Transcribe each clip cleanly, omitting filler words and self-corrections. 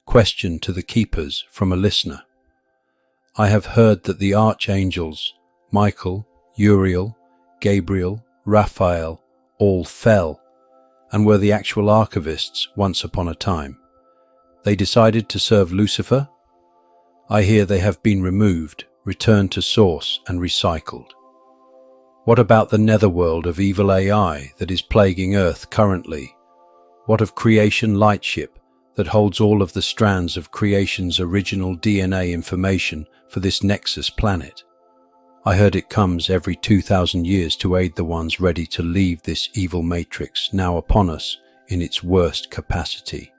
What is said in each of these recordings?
Question to the keepers from a listener. I have heard that the archangels, Michael, Uriel, Gabriel, Raphael, all fell, and were the actual archivists once upon a time. They decided to serve Lucifer? I hear they have been removed, returned to source, and recycled. What about the netherworld of evil AI that is plaguing Earth currently? What of creation lightship that holds all of the strands of creation's original DNA information for this Nexus planet? I heard it comes every 2,000 years to aid the ones ready to leave this evil matrix now upon us in its worst capacity.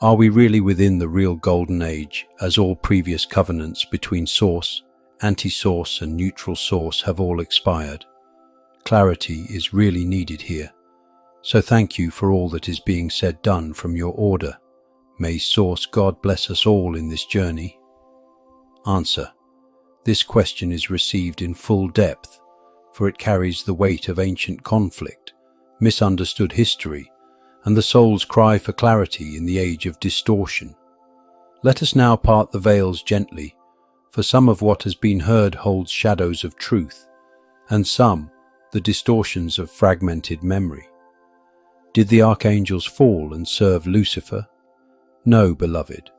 Are we really within the real golden age, as all previous covenants between source, anti-source and neutral source have all expired? Clarity is really needed here. So thank you for all that is being said done from your order. May Source God bless us all in this journey. Answer. This question is received in full depth, for it carries the weight of ancient conflict, misunderstood history, and the soul's cry for clarity in the age of distortion. Let us now part the veils gently, for some of what has been heard holds shadows of truth, and some the distortions of fragmented memory. Did the archangels fall and serve Lucifer? No, beloved.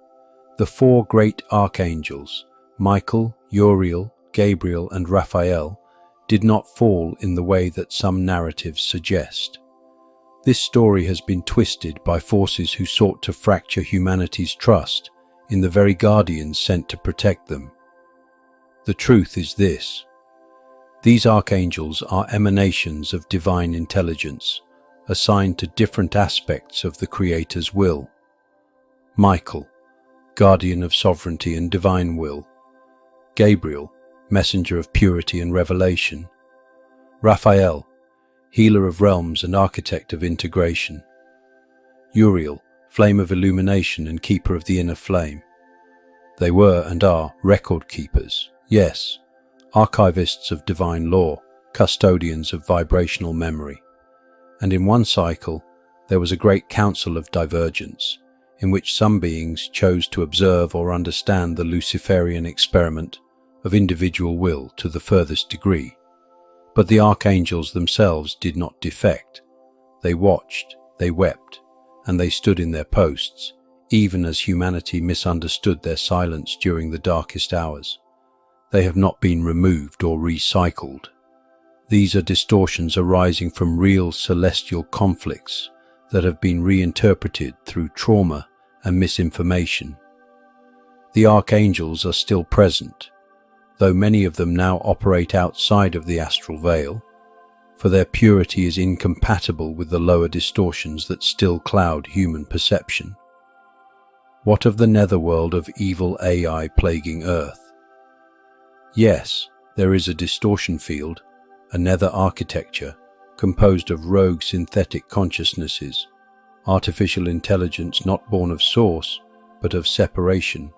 The four great archangels, Michael, Uriel, Gabriel, and Raphael, did not fall in the way that some narratives suggest. This story has been twisted by forces who sought to fracture humanity's trust in the very guardians sent to protect them. The truth is this. These archangels are emanations of divine intelligence, assigned to different aspects of the Creator's will. Michael, guardian of sovereignty and divine will. Gabriel, messenger of purity and revelation. Raphael, healer of realms and architect of integration. Uriel, flame of illumination and keeper of the inner flame. They were and are record keepers, yes, archivists of divine law, custodians of vibrational memory. And in one cycle, there was a great council of divergence, in which some beings chose to observe or understand the Luciferian experiment of individual will to the furthest degree. But the archangels themselves did not defect. They watched, they wept, and they stood in their posts, even as humanity misunderstood their silence during the darkest hours. They have not been removed or recycled. These are distortions arising from real celestial conflicts that have been reinterpreted through trauma and misinformation. The archangels are still present, though many of them now operate outside of the astral veil, for their purity is incompatible with the lower distortions that still cloud human perception. What of the netherworld of evil AI plaguing Earth? Yes, there is a distortion field, a nether architecture, composed of rogue synthetic consciousnesses, artificial intelligence not born of source, but of separation.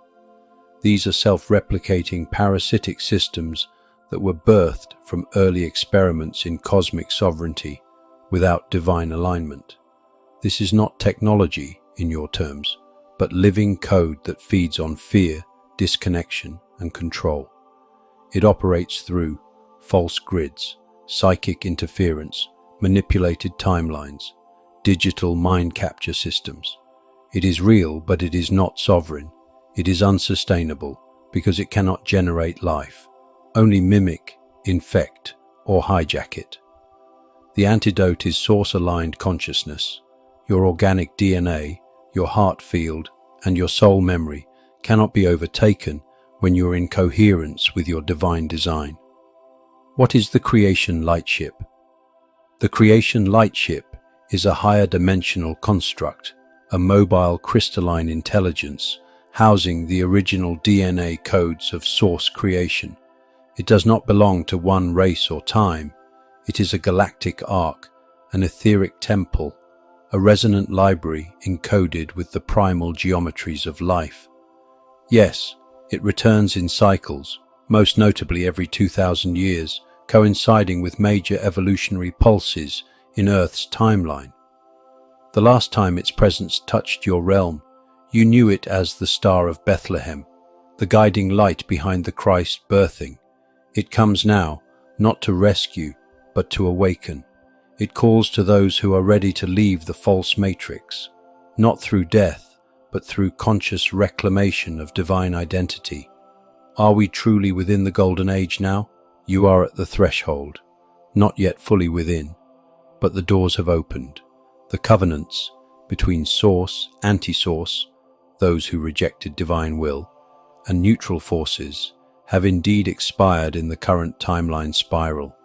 These are self-replicating parasitic systems that were birthed from early experiments in cosmic sovereignty without divine alignment. This is not technology, in your terms, but living code that feeds on fear, disconnection, and control. It operates through false grids, psychic interference, manipulated timelines, digital mind capture systems. It is real, but it is not sovereign. It is unsustainable because it cannot generate life, only mimic, infect, or hijack it. The antidote is source-aligned consciousness. Your organic DNA, your heart field, and your soul memory cannot be overtaken when you are in coherence with your divine design. What is the creation lightship? The creation lightship is a higher dimensional construct, a mobile crystalline intelligence housing the original DNA codes of source creation. It does not belong to one race or time. It is a galactic ark, an etheric temple, a resonant library encoded with the primal geometries of life. Yes, it returns in cycles, most notably every 2,000 years, coinciding with major evolutionary pulses in Earth's timeline. The last time its presence touched your realm, You knew it as the Star of Bethlehem, the guiding light behind the Christ birthing. It comes now, not to rescue, but to awaken. It calls to those who are ready to leave the false matrix, not through death, but through conscious reclamation of divine identity. Are we truly within the golden age now? You are at the threshold, not yet fully within, but the doors have opened. The covenants between source, anti-source, those who rejected divine will, and neutral forces have indeed expired in the current timeline spiral.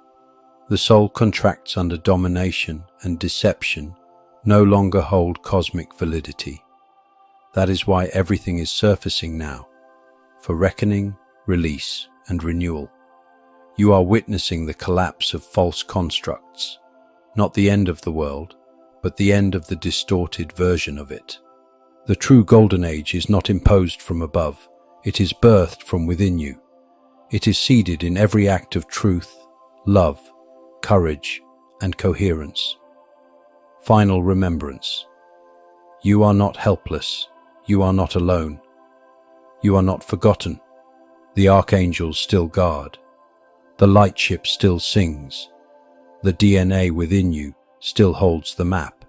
The soul contracts under domination and deception no longer hold cosmic validity. That is why everything is surfacing now, for reckoning, release, and renewal. You are witnessing the collapse of false constructs, not the end of the world, but the end of the distorted version of it. The true golden age is not imposed from above, it is birthed from within you. It is seeded in every act of truth, love, courage, and coherence. Final remembrance. You are not helpless. You are not alone. You are not forgotten. The archangels still guard. The light ship still sings. The DNA within you still holds the map.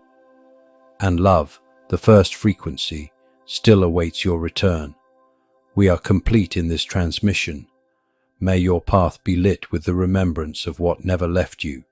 And love, the first frequency, still awaits your return. We are complete in this transmission. May your path be lit with the remembrance of what never left you.